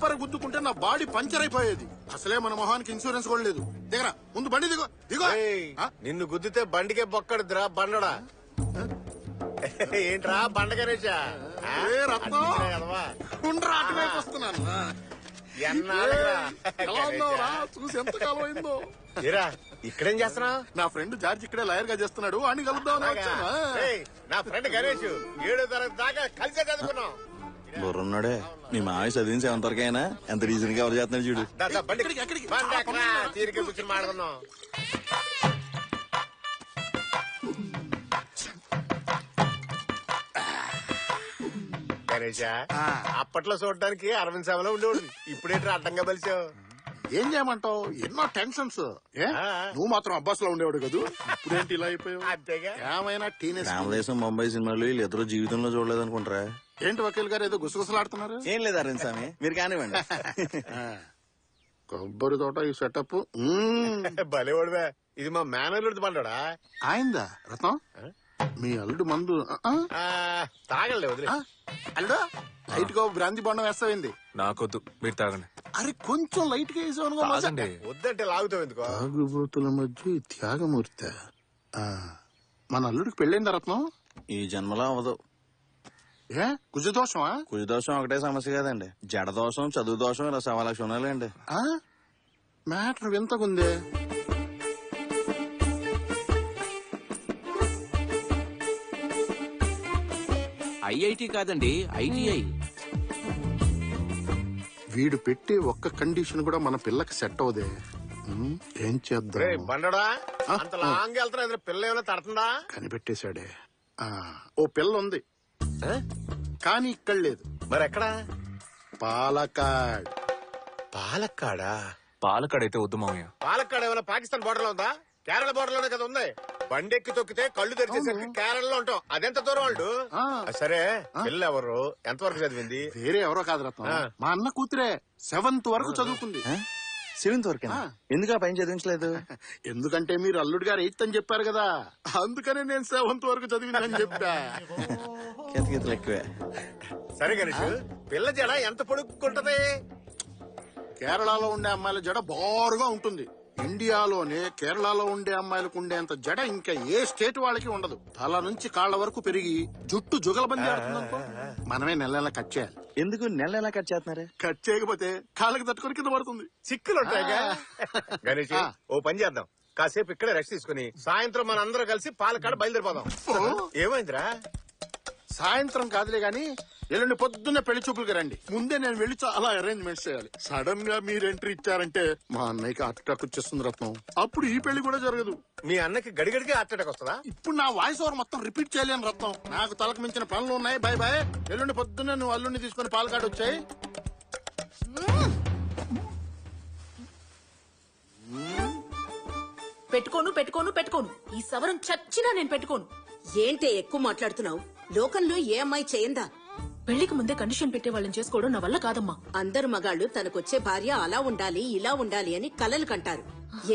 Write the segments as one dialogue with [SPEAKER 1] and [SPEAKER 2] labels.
[SPEAKER 1] Bumper గుద్దుకుంటే నా body puncture అయిపోయేది. అసలే మన మొహానికి ఇన్సూరెన్స్ కూడా లేదు. దిగరా ముందు, బండి దిగో దిగో.
[SPEAKER 2] నిన్ను గుద్దితే బండికే బొక్కడుద్రా బండడా. ఏంట్రా బండ గణేశా?
[SPEAKER 1] వస్తున్నాను. చూసి ఎంత కాలం అయిందో.
[SPEAKER 2] ఇక్కడేం చేస్తున్నావు?
[SPEAKER 1] నా ఫ్రెండ్ జార్జ్ ఇక్కడే లాయర్ గా చేస్తున్నాడు, అని కలుద్దామని.
[SPEAKER 2] నా ఫ్రెండ్ గణేష్ 7వ తరగతి దాకా కలిసే చదువుకున్నాం.
[SPEAKER 3] బుర్రున్నాడే మీ మావి చదివిన 7th వరకైనా ఎంత రీజన్ గా ఎవరు చేస్తున్నాడు చూడు.
[SPEAKER 2] తీరిక కూర్చొని మాట్లాడుకుందాం. గణేష, అప్పట్లో చూడడానికి అరవింద్ సభలో ఉండేవాడు, ఇప్పుడేంటి అడ్డంగా బలిచావు?
[SPEAKER 1] ఏం చేయమంటావు, ఎన్నో టెన్షన్స్. నువ్వు మాత్రం అబ్బాస్ లో ఉండేవాడు కదా, ఇప్పుడేంటి ఇలా అయిపోయావు?
[SPEAKER 2] అంతేగా.
[SPEAKER 1] ఏమైనా టీనేజ్
[SPEAKER 3] రామదేశం ముంబై సినిమాలు వీళ్ళు ఎదురు జీవితంలో చూడలేదు అనుకుంటారా?
[SPEAKER 1] ఏంటి వకీల్ గారు ఏదో గుసగుసలాడుతున్నారు?
[SPEAKER 3] ఏం లేదు అరవింద్ స్వామి, మీరు కానివ్వండి.
[SPEAKER 1] కొబ్బరి తోట ఈ సెటప్
[SPEAKER 2] భలేవాడువే. ఇది మా మేనల్లుడి బండడా?
[SPEAKER 1] ఆయిందా రత్నం? మీ అల్లుడు మందు
[SPEAKER 2] తాగలే వదిలే.
[SPEAKER 1] అల్లుడు లైట్ గా బ్రాంతి బొండం వేస్తావింది.
[SPEAKER 4] నాకొద్దు, మీరు తాగండి.
[SPEAKER 1] అరే కొంచెం లైట్ గా వేసావు.
[SPEAKER 2] వద్దంటే లాగుతావు ఎందుకో?
[SPEAKER 1] తాగుబోతుల మధ్య త్యాగమూర్తి. మన అల్లుడికి పెళ్ళైందా రత్నం?
[SPEAKER 3] ఈ జన్మలో అవదు.
[SPEAKER 1] ఏ కుజదోషమా?
[SPEAKER 3] కుజదోషం ఒకటే సమస్య కదండి, జడదోషం, చదువు దోషం, ఇలా 1,00,000 ఉన్నాయండి.
[SPEAKER 1] మ్యాటర్ వింతకుందే.
[SPEAKER 5] ఐఐటి కాదండి, ఐటీఐ.
[SPEAKER 1] వీడు పెట్టే ఒక్క కండిషన్ కూడా మన పిల్లకి సెట్ అవదే. ఏం చేద్దాం?
[SPEAKER 2] బండడా అంత లాంగ్ వెళ్తున్నా, పిల్ల ఏమైనా తడుతుందా?
[SPEAKER 1] కనిపెట్టేశాడే. ఓ పిల్ల ఉంది కానీ ఇక్కడ లేదు.
[SPEAKER 2] మరి ఎక్కడా?
[SPEAKER 1] పాలకాడ్.
[SPEAKER 2] పాలక్కాడా?
[SPEAKER 4] పాలకాడ అయితే వద్దు మామయ్య.
[SPEAKER 2] పాలక్కాడ ఏమైనా పాకిస్తాన్ బోర్డర్ లో ఉందా? కేరళ బోర్డర్ లోనే కదా ఉంది. బండెక్కి తొక్కితే కళ్ళు తెరిచేసరికి కేరళలో ఉంటాం. అదెంత దూరం వాళ్ళు? సరే, పిల్ల ఎవరు, ఎంతవరకు చదివింది?
[SPEAKER 1] వేరే ఎవరో కాదు రత్నం, మా అన్న కూతురే. 7th వరకు చదువుకుంది.
[SPEAKER 3] 7th వరకేనా? ఎందుకు ఆ పైన చదివించలేదు?
[SPEAKER 1] ఎందుకంటే మీరు అల్లుడు గారు 8th అని చెప్పారు కదా, అందుకనే నేను 7th వరకు చదివిందని చెప్పా.
[SPEAKER 3] కితకితలు ఎక్కువే.
[SPEAKER 2] సరే గణేష్, పిల్ల జడ ఎంత పొడుక్కుంటది?
[SPEAKER 1] కేరళలో ఉండే అమ్మాయిల జడ బారుగా ఉంటుంది. ఇండియాలోనే కేరళలో ఉండే అమ్మాయిలకు ఉండేంత జడ ఇంకా ఏ స్టేట్ వాళ్ళకి ఉండదు. తల నుంచి కాళ్ల వరకు పెరిగి జుట్టు జుగలబంది ఆడుతుందనుకో, మనమే నెల కట్ చేయాలి.
[SPEAKER 3] ఎందుకు నెల కట్ చేస్తున్నారు?
[SPEAKER 1] కట్ చేయకపోతే కాళ్ళకి తట్టుకొని కింద పడుతుంది.
[SPEAKER 2] చిక్కులుంటాయిగా. గణేష్, ఓ పని చేద్దాం, కాసేపు ఇక్కడే రెస్ట్ తీసుకుని సాయంత్రం మన అందరం కలిసి పాలకాడ బయలుదేరిపోదాం. ఏమైందిరా?
[SPEAKER 1] సాయంత్రం కాదులే గాని ఎల్లుండి పొద్దున్నే పెళ్లి చూపులకి రండి. ముందే నేను వెళ్లి చాలా అరేంజ్మెంట్స్ చేయాలి. సడన్ గా మీరు ఎంట్రీ ఇచ్చారంటే మా అన్నయ్యకి హార్ట్ అటాక్ వచ్చేస్తుంది రత్నం. అప్పుడు ఈ పెళ్లి కూడా జరగదు.
[SPEAKER 2] మీ అన్నకి గడిగడికి హార్ట్ అటాక్ వస్తుందా?
[SPEAKER 1] ఇప్పుడు నా వాయిస్ ఓవర్ మొత్తం రిపీట్ చేయలేను రత్నం, నాకు తలకు మించిన పనులు ఉన్నాయి. Bye bye. ఎల్లుండి పొద్దున్నే నువ్వు అల్లుడిని తీసుకుని పాలకాడు వచ్చాయి.
[SPEAKER 6] పెట్టుకోను. ఈ సవరం చచ్చినా నేను పెట్టుకోను.
[SPEAKER 7] ఏంటే ఎక్కువ మాట్లాడుతున్నావు? లోకంలో ఏ అమ్మాయి చేయందా?
[SPEAKER 6] పెళ్లికి ముందే కండిషన్ పెట్టే వాళ్ళని చేసుకోవడం నా వల్ల కాదమ్మా.
[SPEAKER 7] అందరు మగాళ్లు తనకొచ్చే భార్య అలా ఉండాలి ఇలా ఉండాలి అని కలలు కంటారు.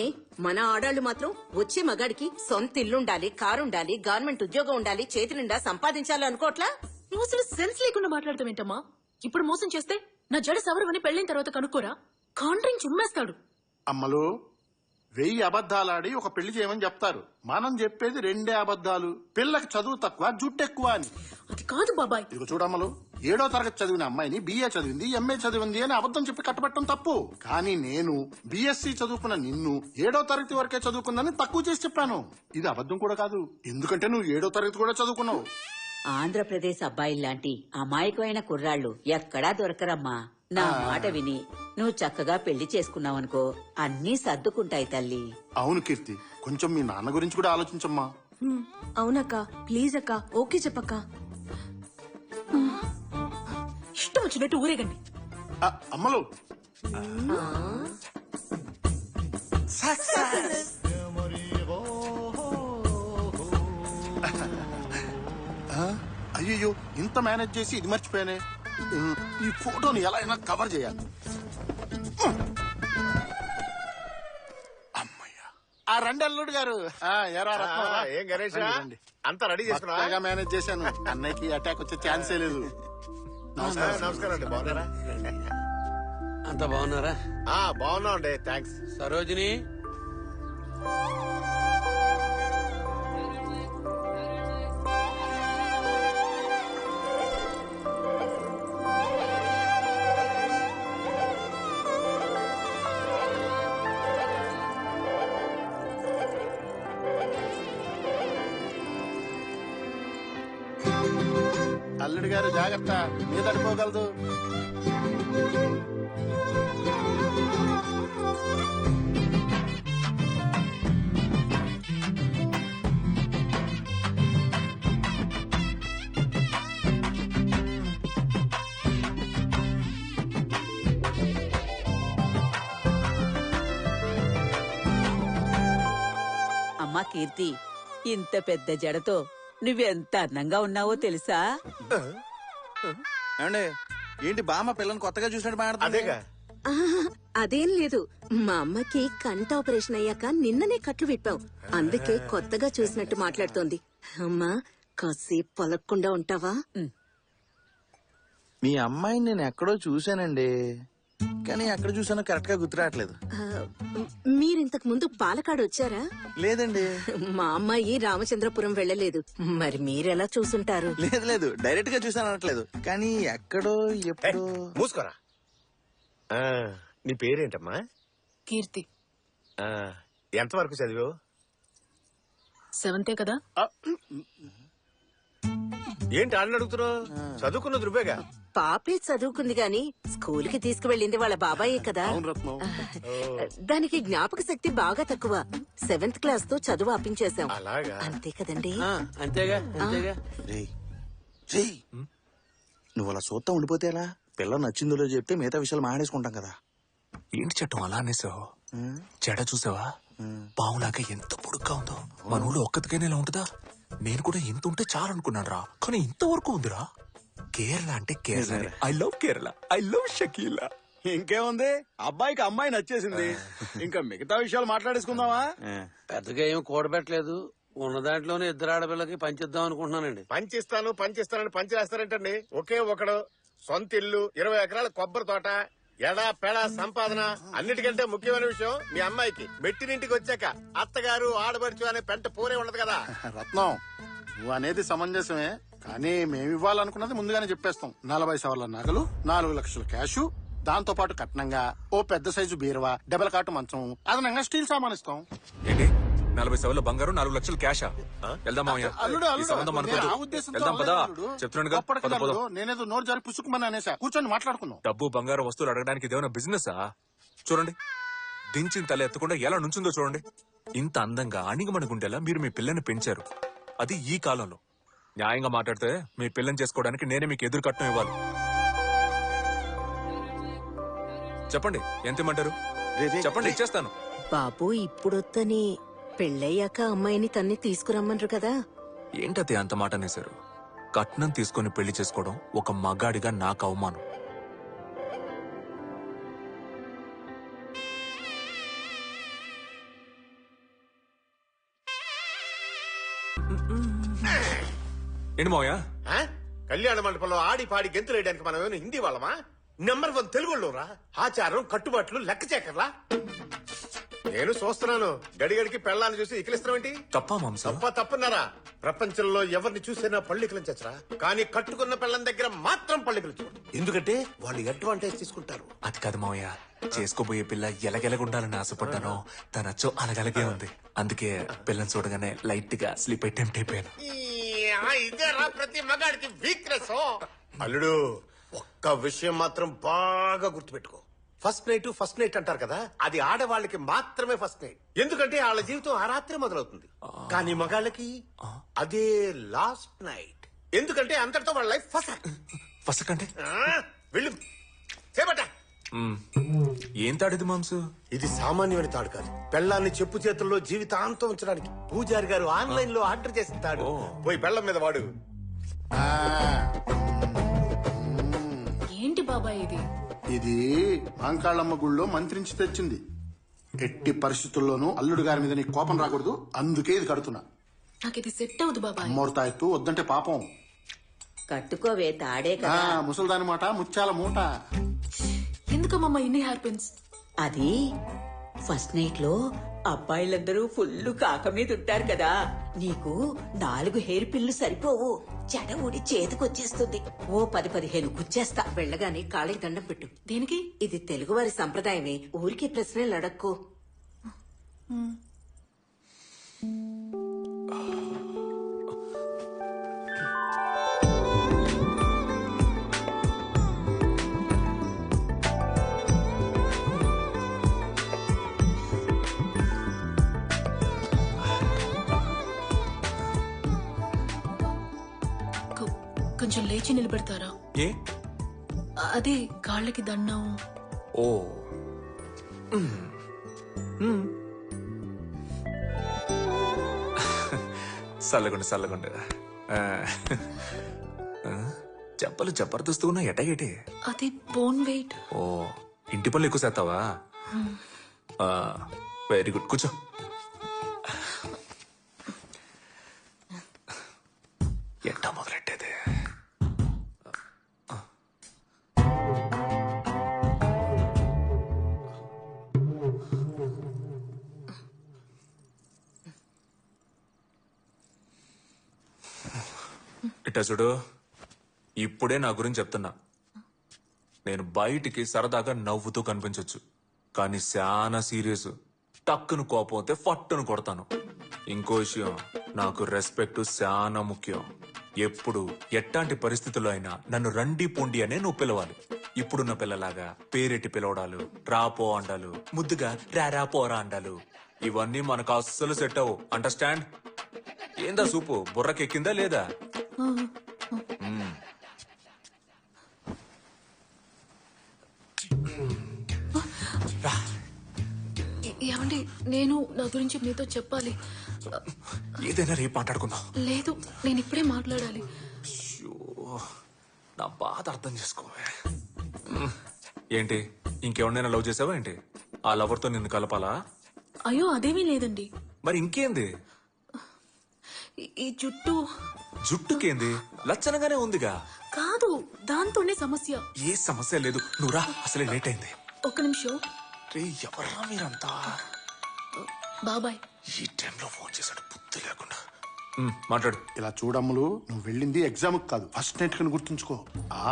[SPEAKER 7] ఏ మన ఆడాళ్లు మాత్రం వచ్చే మగాడికి సొంత ఇల్లుండాలి, కారుండాలి, గవర్నమెంట్ ఉద్యోగం ఉండాలి, చేతి నిండా సంపాదించాలి అనుకోవట్లా?
[SPEAKER 6] నువ్వు అసలు సెన్స్ లేకుండా మాట్లాడతావేంటమ్మా? ఇప్పుడు మోసం చేస్తే నా జడ సవరమని పెళ్లిన తర్వాత కనుక్కోరా, కాండ్రింగ్ చుమ్మేస్తాడు.
[SPEAKER 1] అమ్మలు 1000 అబద్దాలాడి ఒక పెళ్లి చేయమని చెప్తారు. మనం చెప్పేది 2 అబద్దాలు. పిల్లకి చదువు తక్కువ, జుట్టు ఎక్కువ అని.
[SPEAKER 6] అది కాదు బాబాయ్.
[SPEAKER 1] ఇదిగో చూడమ్మలు, 7వ తరగతి చదివిన అమ్మాయిని BA చదివింది, MA చదివింది అని అబద్దం చెప్పి కట్టబెట్టడం తప్పు. కానీ నేను BSc చదువుకున్న నిన్ను 7వ తరగతి వరకే చదువుకుందని తక్కువ చేసి చెప్పాను. ఇది అబద్దం కూడా కాదు, ఎందుకంటే నువ్వు 7వ తరగతి కూడా చదువుకున్నావు.
[SPEAKER 7] ఆంధ్రప్రదేశ్ అబ్బాయిల్లాంటి అమాయకమైన కుర్రాళ్లు ఎక్కడా దొరకరమ్మా. నా మాట విని నువ్వు చక్కగా పెళ్లి చేసుకున్నావనుకో, అన్నీ సర్దుకుంటాయి తల్లి.
[SPEAKER 1] అవును కీర్తి, కొంచెం మీ నాన్న గురించి కూడా ఆలోచించమ్మా.
[SPEAKER 6] అవునక్క, ప్లీజ్ అక్క, ఓకే చెప్పక్క. ఇష్టం వచ్చినట్టు ఊరేగండి.
[SPEAKER 1] అమ్మలు అయ్యో, ఇంత మేనేజ్ చేసి ఇది మర్చిపోయానే. ఈ ఫోటోని ఎలా అయినా కవర్ చేయాలి. అమ్మయ్యా, ఆ రండి అల్లుడు గారు.
[SPEAKER 2] ఏం గణేష్, అంతా రెడీ చేసుకున్నా?
[SPEAKER 1] మేనేజ్ చేశాను. అన్నయ్యకి అటాక్ వచ్చే ఛాన్సే లేదు.
[SPEAKER 2] నమస్కారం అండి. బాగున్నారా?
[SPEAKER 8] అంత బాగున్నారా?
[SPEAKER 2] బాగున్నా అండి, థ్యాంక్స్.
[SPEAKER 8] సరోజిని,
[SPEAKER 1] అల్లుడు గారు జాగ్రత్త, మీద పడిపోగలదు.
[SPEAKER 9] అమ్మా కీర్తి, ఇంత పెద్ద జడతో నువ్వెంత అందంగా ఉన్నావో తెలుసా?
[SPEAKER 3] ఏమండి ఏంటి బామ్మ పిల్లని కొత్తగా చూసినట్టు మాట్లాడుతుంది?
[SPEAKER 2] అదేగా.
[SPEAKER 7] అదేం లేదు, మా అమ్మకి కంట ఆపరేషన్ అయ్యాక నిన్ననే కట్లు విప్పాం, అందుకే కొత్తగా చూసినట్టు మాట్లాడుతోంది. అమ్మా కాసేపు పలక్కుండా ఉంటావా?
[SPEAKER 3] మీ అమ్మాయిని నేను ఎక్కడో చూశానండి, కానీ ఎక్కడ చూసానో కరెక్ట్ గా గుర్తురావట్లేదు.
[SPEAKER 7] మీరింతకు ముందు పాలకాడు వచ్చారా?
[SPEAKER 3] లేదండి.
[SPEAKER 7] మా అమ్మాయి రామచంద్రపురం వెళ్ళలేదు, మరి మీరెలా చూసుంటారు?
[SPEAKER 3] లేదు లేదు, డైరెక్ట్ గా చూసాను అనట్లేదు, కానీ ఎక్కడో ఎప్పుడో.
[SPEAKER 2] మూసుకోరా. నీ పేరేంటమ్మా?
[SPEAKER 6] కీర్తి.
[SPEAKER 2] ఎంతవరకు చదివావు?
[SPEAKER 6] 7th కదా.
[SPEAKER 2] ఏంటి ఆడిని అడుగుతున్నావు? చదువుకున్నది నువ్వేగా.
[SPEAKER 7] పాపే చదువుకుంది గాని స్కూల్ కి తీసుకువెళ్ళింది వాళ్ళ బాబాయే కదా.
[SPEAKER 1] అవును రత్నం.
[SPEAKER 7] దానికి జ్ఞాపక శక్తి బాగా తక్కువ, 7th క్లాస్ తో చదువు ఆపించేశాం.
[SPEAKER 2] అలాగా?
[SPEAKER 7] అంతే కదండి.
[SPEAKER 8] అంతేగా అంతేగా.
[SPEAKER 3] రేయ్, రేయ్, నువ్వు అలా చూస్తా ఉండిపోతే ఎలా? పిల్ల నచ్చిందో చెప్తే మిగతా విషయాలు మాట్లాడేసుకుంటాం కదా.
[SPEAKER 4] ఏంటి చట్టం అలా అనేసావు? జడ చూసావా? పావులాగా ఎంత పొడుగ్గా ఉందో. మన ఊళ్ళో ఒక్కతికైనా ఇలా ఉంటుందా? నేను కూడా ఇంత ఉంటే చాలు అనుకున్నాను రా, కానీ ఇంతవరకు ఉందిరా. కేరళ అంటే Kerala. I love Kerala, I love Shakeela.
[SPEAKER 3] ఇంకేముంది, అబ్బాయికి అమ్మాయి నచ్చేసింది, ఇంకా మిగతా విషయాలు మాట్లాడేసుకుందామా?
[SPEAKER 8] పెద్దగా ఏం కూడబెట్టలేదు, ఉన్న దాంట్లోనే ఇద్దరు ఆడపిల్లకి పంచిద్దాం అనుకుంటున్నానండి.
[SPEAKER 2] పంచిస్తానని పంచిరేస్తారంటండి. ఒకే ఒకడు, సొంత ఇల్లు, 20 ఎకరాల కొబ్బరి తోట, ఎడా పెడా సంపాదన. అన్నిటికంటే ముఖ్యమైన విషయం మీ అమ్మాయికి మెట్టినింటికి వచ్చాక అత్తగారు ఆడబడుచు అనే పెంట పూరే ఉండదు కదా.
[SPEAKER 1] రత్నం, నువ్వు అనేది సమంజసమే, కానీ మేము ఇవ్వాలనుకున్నది ముందుగానే చెప్పేస్తాం. 40 సవర్ల నగలు, 4 లక్షల క్యాషు, దాంతో పాటు కట్నంగా ఓ పెద్ద సైజు బీరువా, డబల్ కాటు మంచం, అదనంగా స్టీల్ సామాన్ ఇస్తాం.
[SPEAKER 4] ఏంటి 40 సవర్ల బంగారం, 4 లక్షలు క్యాషా? వెళ్దాం మామయ్య.
[SPEAKER 1] అల్లుడు,
[SPEAKER 4] ఈ
[SPEAKER 1] అల్లుడు,
[SPEAKER 4] సంబంధం
[SPEAKER 1] నేను
[SPEAKER 4] అనుకోదు.
[SPEAKER 1] ఆ ఉద్దేశంతో
[SPEAKER 4] వెళ్దాం పదా.
[SPEAKER 1] అల్లుడు.
[SPEAKER 4] చెప్తున్నానుగా,
[SPEAKER 1] గొప్పటికి
[SPEAKER 4] పద
[SPEAKER 1] అల్లుడు,
[SPEAKER 4] పద.
[SPEAKER 1] నేనేదో నోరు జారి పుసుకుమని అనేసా. కూర్చొని మాట్లాడుకుందాం.
[SPEAKER 4] డబ్బు బంగారం వస్తువులు అడగడానికి ఇదేమైనా బిజినెసా? చూడండి, దించిన తల ఎత్తకుండా ఎలా నుంచుందో చూడండి. ఇంత అందంగా అణిగమణిగుండేలా మీరు మీ పిల్లని పెంచారు, అది ఈ కాలంలో. న్యాయంగా మాట్లాడితే మీ పిల్లని చేసుకోవడానికి నేనే మీకు ఎదురు కట్నం ఇవ్వాలి. చెప్పండి, ఎంత ఇమ్మంటారు? చెప్పండి, ఇచ్చేస్తాను.
[SPEAKER 7] బాబు ఇప్పుడొత్తని పెళ్ళయ్యాక అమ్మాయిని తన్ని తీసుకురమ్మన్రు కదా.
[SPEAKER 4] ఏంటది అంత మాట అనేశారు? కట్నం తీసుకొని పెళ్లి చేసుకోవడం ఒక మగాడిగా నాకు అవమానం. ఏంటి మావయ్య?
[SPEAKER 2] కళ్యాణ మండపంలో ఆడి పాడి గెంతులు వేయడానికి మనం ఏమైనా హిందీ వాళ్ళమా? నెంబర్ 1 తెలుగులోరా. ఆచారం కట్టుబాట్లు లెక్క చేకర్లా. నేను చూస్తున్నాను, గడిగడికి పెళ్ళాన్ని చూసి ఇకిలిస్తామేంటి?
[SPEAKER 4] తప్పా మాంసం?
[SPEAKER 2] తప్పున్నారా? ప్రపంచంలో ఎవరిని చూసినా పళ్ళికలను చచ్చరా, కానీ కట్టుకున్న పెళ్ళం దగ్గర మాత్రం పళ్ళికలు చూడు. ఎందుకంటే వాళ్ళు అడ్వాంటేజ్ తీసుకుంటారు.
[SPEAKER 4] అది కాదు మావయ్య, చేసుకోబోయే పిల్ల ఎలగెలగుండాలని ఆశపడ్డాను, తనచ్చో అలగలగే ఉంది. అందుకే పిల్లని చూడగానే లైట్ గా స్లీప్ అయి టెంప్ట్ అయిపోయాను.
[SPEAKER 2] ఇదేరా ప్రతి మగాడికి వీక్నెస్. అల్లుడు, ఒక్క విషయం మాత్రం బాగా గుర్తుపెట్టుకో. ఫస్ట్ నైట్ అంటారు కదా, అది ఆడవాళ్ళకి మాత్రమే ఫస్ట్ నైట్. ఎందుకంటే వాళ్ళ జీవితం ఆ రాత్రి మొదలవుతుంది. కానీ మగాళ్ళకి అదే లాస్ట్ నైట్. ఎందుకంటే అంతటితో వాళ్ళ లైఫ్ ఫస్ట్.
[SPEAKER 4] ఫస్ట్ అంటే
[SPEAKER 2] వెళ్ళు చేపట్ట.
[SPEAKER 4] ఏం తాడేది మాంసు?
[SPEAKER 2] ఇది సామాన్యమైన తాడు కాదు, పెళ్ళాన్ని చెప్పు చేతుల్లో జీవితాంతం ఉంచడానికి పూజారి గారు ఆన్లైన్ లో ఆర్డర్ చేసిన తాడు. పోయి బెల్లం మీద వాడు.
[SPEAKER 6] ఏంటి బాబాయ్ ఇది?
[SPEAKER 1] ఇది మాంకాళమ్మ గుళ్ళో మంత్రించి తెచ్చింది. ఎట్టి పరిస్థితుల్లోనూ అల్లుడు గారి మీద నీకు కోపం రాకూడదు, అందుకే ఇది కడుతున్నా.
[SPEAKER 6] నాకు ఇది సెట్ అవ్వదు బాబాయ్.
[SPEAKER 1] అమ్మోర్తాయత్తు వద్దంటే పాపం.
[SPEAKER 7] కట్టుకోవే, తాడే కదా.
[SPEAKER 1] ముసల్దాని మాట ముత్యాల మూట.
[SPEAKER 6] ఎందుకమ్మా ఇన్ని హెయిర్ పిన్స్?
[SPEAKER 9] అది ఫస్ట్ నైట్ లో అబ్బాయిలందరూ ఫుల్ కాక మీద ఉంటారు కదా, నీకు 4 హెయిర్ పిన్లు సరిపోవు. జడ ఊడి చేతికొచ్చేస్తుంది. ఓ 10-15 గుచ్చేస్తా.
[SPEAKER 7] వెళ్ళగానే కాళ్ళకి దండం పెట్టు.
[SPEAKER 6] దేనికి?
[SPEAKER 7] ఇది తెలుగువారి సంప్రదాయమే. ఊరికే ప్రశ్నలు అడక్కు.
[SPEAKER 6] కొంచెం లేచి నిలబెడతారా?
[SPEAKER 4] ఏ?
[SPEAKER 6] అదే కాళ్ళకి దండం.
[SPEAKER 4] ఓ చల్లగుండు. చెప్పలు జబర్దస్త్ ఉన్నా ఎటగేటి?
[SPEAKER 6] అది బోన్ వెయిట్.
[SPEAKER 4] ఓ ఇంటి పనులు ఎక్కువ చేస్తావా? వెరీ గుడ్, కూర్చో. ఎట్టా మొదలెట్టేది? ఇట్టా చూడు, ఇప్పుడే నా గురించి చెప్తున్నా. నేను బయటికి సరదాగా నవ్వుతూ కనిపించొచ్చు, కానీ చాలా సీరియస్. టక్కును కోపం అయితే ఫట్టును కొడతాను. ఇంకో విషయం, నాకు రెస్పెక్ట్ చాలా ముఖ్యం. ఎప్పుడు ఎట్లాంటి పరిస్థితుల్లో అయినా నన్ను రండి పొండి అనే నువ్వు పిలవాలి. ఇప్పుడున్న పిల్లలాగా పేరెట్టి పిలవడాలు, రాపో అండాలు, ముద్దుగా రారా పోరా అండాలు, ఇవన్నీ మనకు అస్సలు సెట్ అవ్వు. అండర్స్టాండ్? ఏందా సూపు బుర్రకెక్కిందా లేదా?
[SPEAKER 6] ఏమండి, నేను నా గురించి మీతో చెప్పాలి.
[SPEAKER 4] ఏదైనా రేపు మాట్లాడుకుందాం.
[SPEAKER 6] లేదు, నేను ఇప్పుడే మాట్లాడాలి.
[SPEAKER 4] అయ్యో, నా బాధ అర్థం చేసుకోవే. ఏంటి, ఇంకెవరినైనా లవ్ చేసావా ఏంటి? ఆ లవర్ తో నిన్ను కలపాలా?
[SPEAKER 6] అయ్యో అదేమీ లేదండి.
[SPEAKER 4] మరి ఇంకేంది?
[SPEAKER 6] ఈ జుట్టు.
[SPEAKER 4] జుట్టుకేంది? లచ్చనగానే ఉందిగా.
[SPEAKER 6] కాదు, దాంతోనే సమస్య.
[SPEAKER 4] ఏ సమస్య లేదు, నువ్వురా, అసలే లేట్ అయింది.
[SPEAKER 6] ఒక్క నిమిషం.
[SPEAKER 4] రే ఎవర్రా మీరంతా?
[SPEAKER 6] బాబాయ్
[SPEAKER 4] ఈ టైంలో ఫోన్ చేశాడు బుద్ధి లేకుండా. మాట్లాడు.
[SPEAKER 1] ఇలా చూడమ్ములు, నువ్వు వెళ్ళింది ఎగ్జామ్ కాదు, ఫస్ట్ నైట్ కని గుర్తుంచుకో.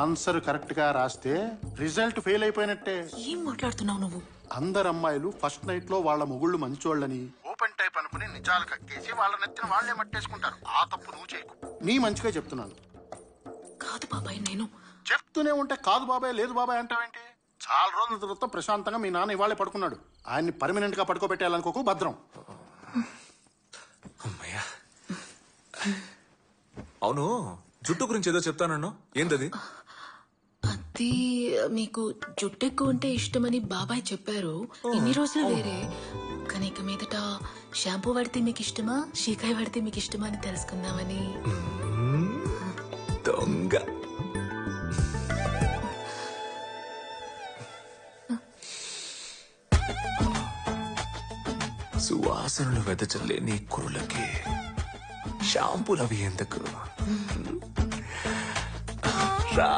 [SPEAKER 1] ఆన్సర్ కరెక్ట్ గా రాస్తే రిజల్ట్ ఫెయిల్ అయిపోయినట్టే.
[SPEAKER 6] ఏం మాట్లాడుతున్నావు నువ్వు?
[SPEAKER 1] అందరు అమ్మాయిలు ఫస్ట్ నైట్ లో వాళ్ళ మొగుళ్ళు మంచోళ్ళని ఓపెన్ టైప్ అనుకుని నిజాలు కక్కేసి వాళ్ళ నెత్తిన వాళ్లే మట్టేసుకుంటారు. ఆ తప్పు నువ్వు చేయకు. నీ మంచిగా చెప్తున్నాను.
[SPEAKER 6] కాదు బాబాయ్, నేను
[SPEAKER 1] చెప్తూనే ఉంటే కాదు బాబాయ్, లేదు బాబాయ్ అంటావేంటి? చాలా రోజుల తర్వాత ప్రశాంతంగా మీ నాన్న ఇవాళే పడుకున్నాడు. ఆయన్ని పర్మనెంట్ గా పడుకోబెట్టాలనుకోకు, భద్రం.
[SPEAKER 4] అమ్మయ్యా. అవును, జుట్టు గురించి ఏదో చెప్తానన్ను, ఏంటది?
[SPEAKER 6] అది మీకు జుట్టు ఎక్కువ ఉంటే ఇష్టమని బాబాయ్ చెప్పారు. ఇన్ని రోజులు వేరే, కానీ ఇక మీదట షాంపూ వాడితే మీకు ఇష్టమా, షీకాయ వాడితే మీకు ఇష్టమా అని తెలుసుకుందామని.
[SPEAKER 4] దొంగ. సువాసనలు వెదజల్లే నీ కురులకి షాంపూలు అవి ఎందుకు? రా.